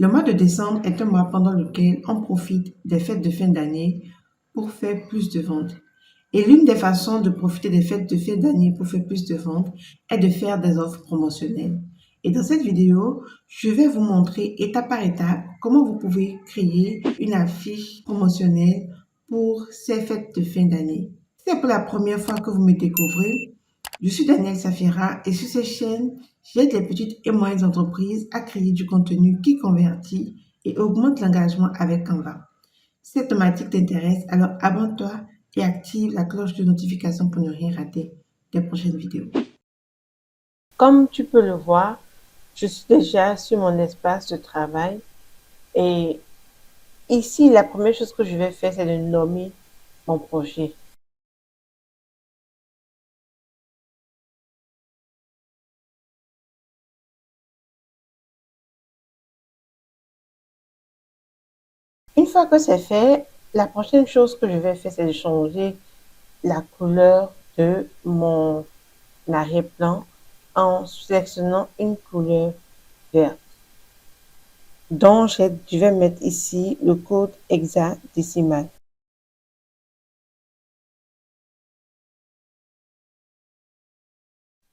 Le mois de décembre est un mois pendant lequel on profite des fêtes de fin d'année pour faire plus de ventes. Et l'une des façons de profiter des fêtes de fin d'année pour faire plus de ventes est de faire des offres promotionnelles. Et dans cette vidéo, je vais vous montrer étape par étape comment vous pouvez créer une affiche promotionnelle pour ces fêtes de fin d'année. Si c'est pour la première fois que vous me découvrez, je suis Danielle Safira et sur cette chaîne, j'aide les petites et moyennes entreprises à créer du contenu qui convertit et augmente l'engagement avec Canva. Si cette thématique t'intéresse, alors abonne-toi et active la cloche de notification pour ne rien rater des prochaines vidéos. Comme tu peux le voir, je suis déjà sur mon espace de travail et ici, la première chose que je vais faire, c'est de nommer mon projet. Une fois que c'est fait, la prochaine chose que je vais faire, c'est de changer la couleur de mon arrière-plan en sélectionnant une couleur verte. Donc, je vais mettre ici le code hexadécimal.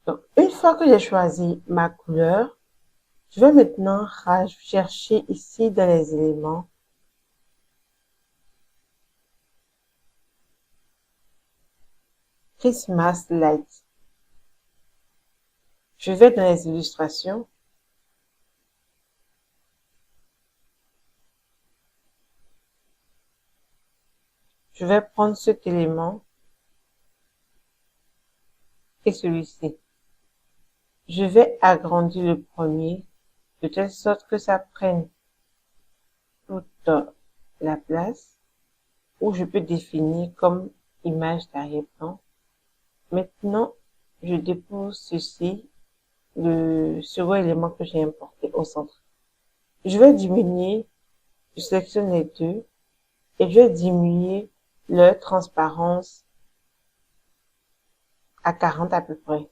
Donc, une fois que j'ai choisi ma couleur, je vais maintenant chercher ici dans les éléments Christmas Light. Je vais dans les illustrations. Je vais prendre cet élément et celui-ci. Je vais agrandir le premier de telle sorte que ça prenne toute la place où je peux définir comme image d'arrière-plan. Maintenant, je dépose ceci, le second élément que j'ai importé au centre. Je vais diminuer, je sélectionne les deux et je vais diminuer leur transparence à 40 à peu près.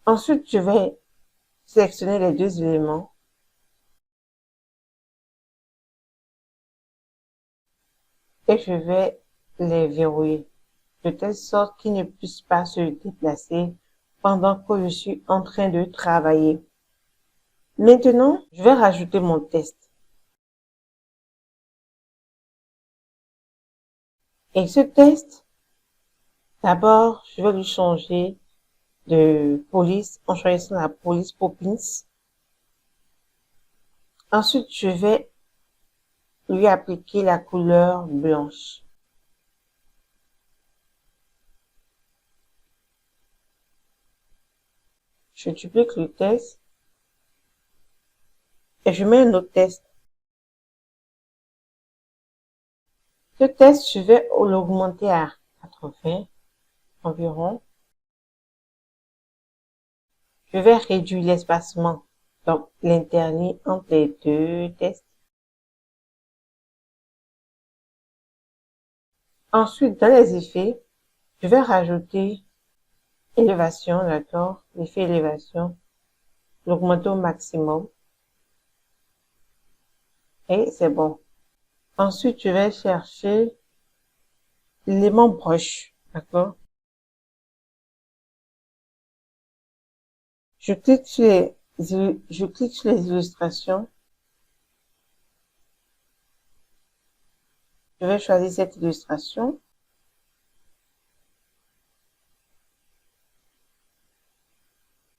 Ensuite, je vais sélectionner les deux éléments et je vais les verrouiller de telle sorte qu'ils ne puissent pas se déplacer pendant que je suis en train de travailler. Maintenant, je vais rajouter mon test. Et ce test, d'abord, je vais lui changer de police en choisissant la police Poppins. Ensuite, je vais lui appliquer la couleur blanche. Je duplique le test et je mets un autre test. Ce test, je vais l'augmenter à 80 environ. Je vais réduire l'espacement, donc l'interligne entre les deux tests. Ensuite, dans les effets, je vais rajouter élévation, d'accord, l'effet élévation, l'augmenter au maximum. Et c'est bon. Ensuite, je vais chercher l'élément brush, d'accord. Je clique sur les illustrations. Je vais choisir cette illustration.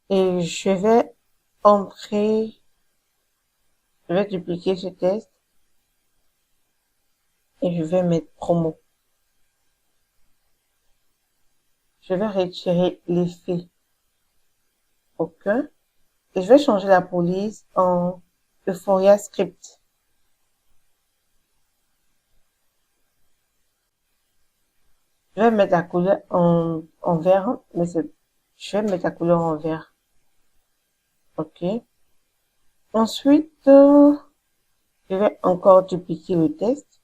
Et je vais dupliquer ce test. Et je vais mettre promo. Je vais retirer l'effet aucun. Et je vais changer la police en Euphoria Script. Je vais mettre la couleur en vert, mais je vais mettre la couleur en vert. OK. Ensuite, je vais encore dupliquer le test.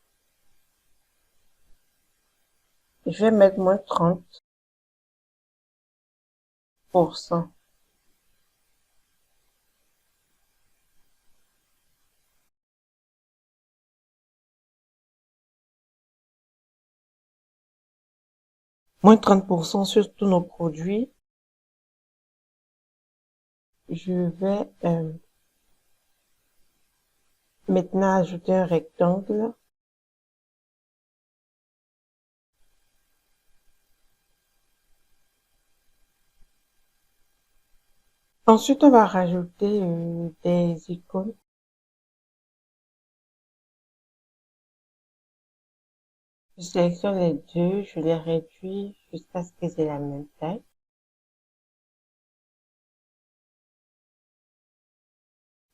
Je vais mettre moins 30%. Moins 30% sur tous nos produits. Je vais maintenant ajouter un rectangle. Ensuite, on va rajouter des icônes. Je sélectionne les deux, je les réduis jusqu'à ce qu'ils aient la même taille.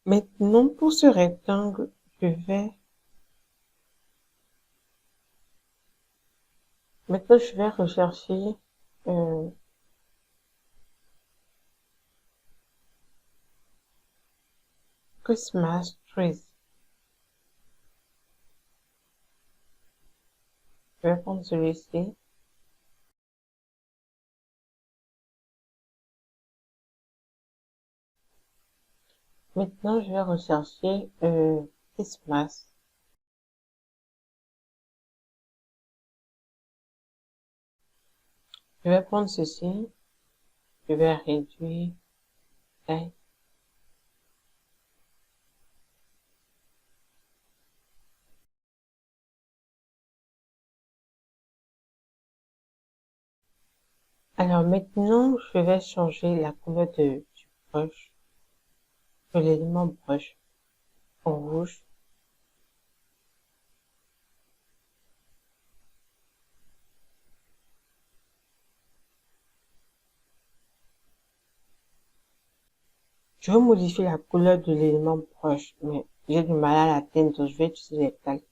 Maintenant, pour ce rectangle, je vais rechercher euh, Christmas trees. Je vais prendre celui-ci. Maintenant, je vais rechercher Christmas. Je vais prendre ceci. Je vais réduire. Taille. Alors maintenant, je vais changer la couleur du brush, de l'élément brush en rouge. Je veux modifier la couleur de l'élément brush, mais j'ai du mal à l'atteindre, donc je vais utiliser les calques.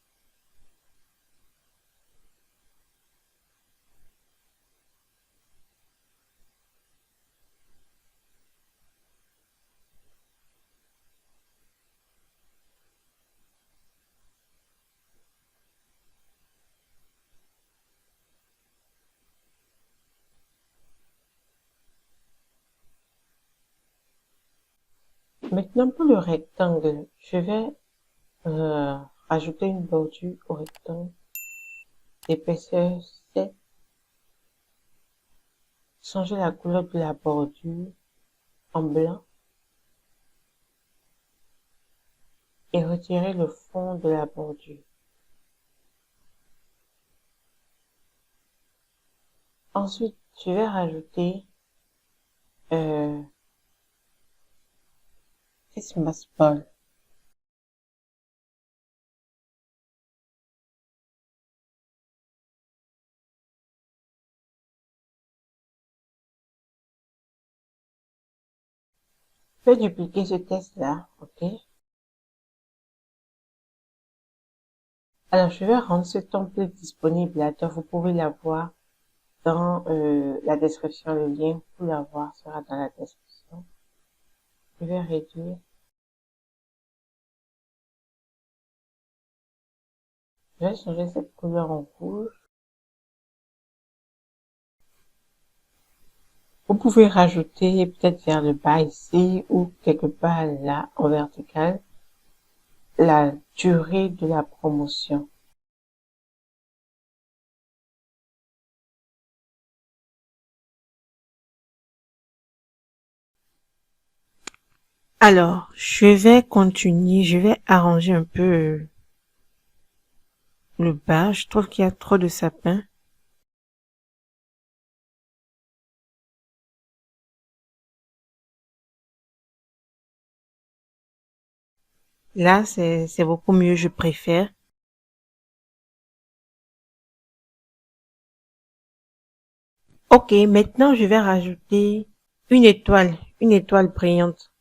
Maintenant, pour le rectangle, je vais rajouter une bordure au rectangle d'épaisseur 7, changer la couleur de la bordure en blanc et retirer le fond de la bordure. Ensuite, je vais rajouter Christmas ball. Je vais dupliquer ce texte-là, ok? Alors, je vais rendre ce template disponible là, donc vous pouvez l'avoir dans la description. Le lien pour l'avoir sera dans la description. Je vais réduire. Je vais changer cette couleur en rouge. Vous pouvez rajouter peut-être vers le bas ici ou quelque part là en vertical la durée de la promotion. Alors, je vais continuer, je vais arranger un peu le bas. Je trouve qu'il y a trop de sapins. Là, c'est beaucoup mieux, je préfère. Ok, maintenant je vais rajouter une étoile brillante.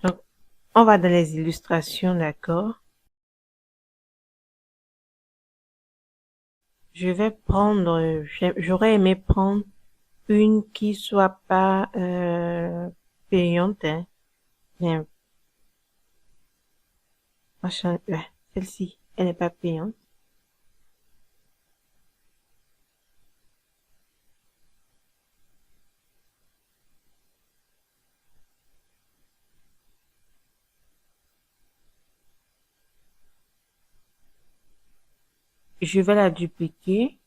Donc, on va dans les illustrations, d'accord? Je vais prendre, j'aurais aimé prendre une qui soit pas payante, hein. Bien, machin, ouais, celle-ci, elle n'est pas payante. Je vais la dupliquer,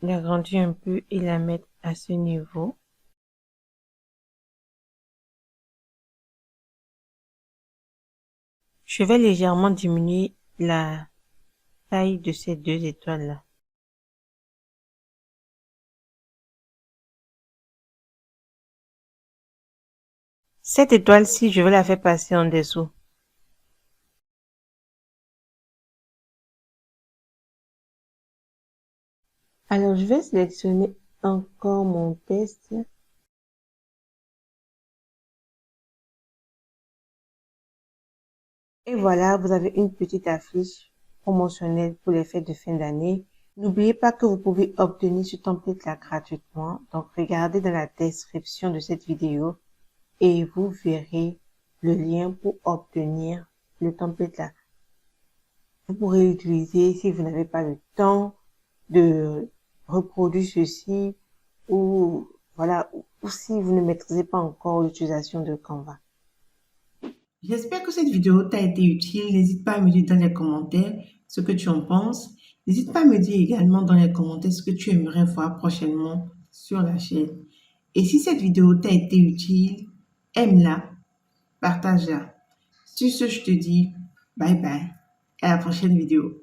l'agrandir un peu et la mettre à ce niveau. Je vais légèrement diminuer la taille de ces deux étoiles-là. Cette étoile-ci, je vais la faire passer en dessous. Alors, je vais sélectionner encore mon test. Et voilà, vous avez une petite affiche promotionnelle pour les fêtes de fin d'année. N'oubliez pas que vous pouvez obtenir ce template-là gratuitement. Donc, regardez dans la description de cette vidéo et vous verrez le lien pour obtenir le template-là. Vous pourrez l'utiliser si vous n'avez pas le temps de reproduire ceci ou voilà, ou si vous ne maîtrisez pas encore l'utilisation de Canva. J'espère que cette vidéo t'a été utile. N'hésite pas à me dire dans les commentaires ce que tu en penses. N'hésite pas à me dire également dans les commentaires ce que tu aimerais voir prochainement sur la chaîne. Et si cette vidéo t'a été utile, aime-la, partage-la. Sur ce, je te dis bye bye. À la prochaine vidéo.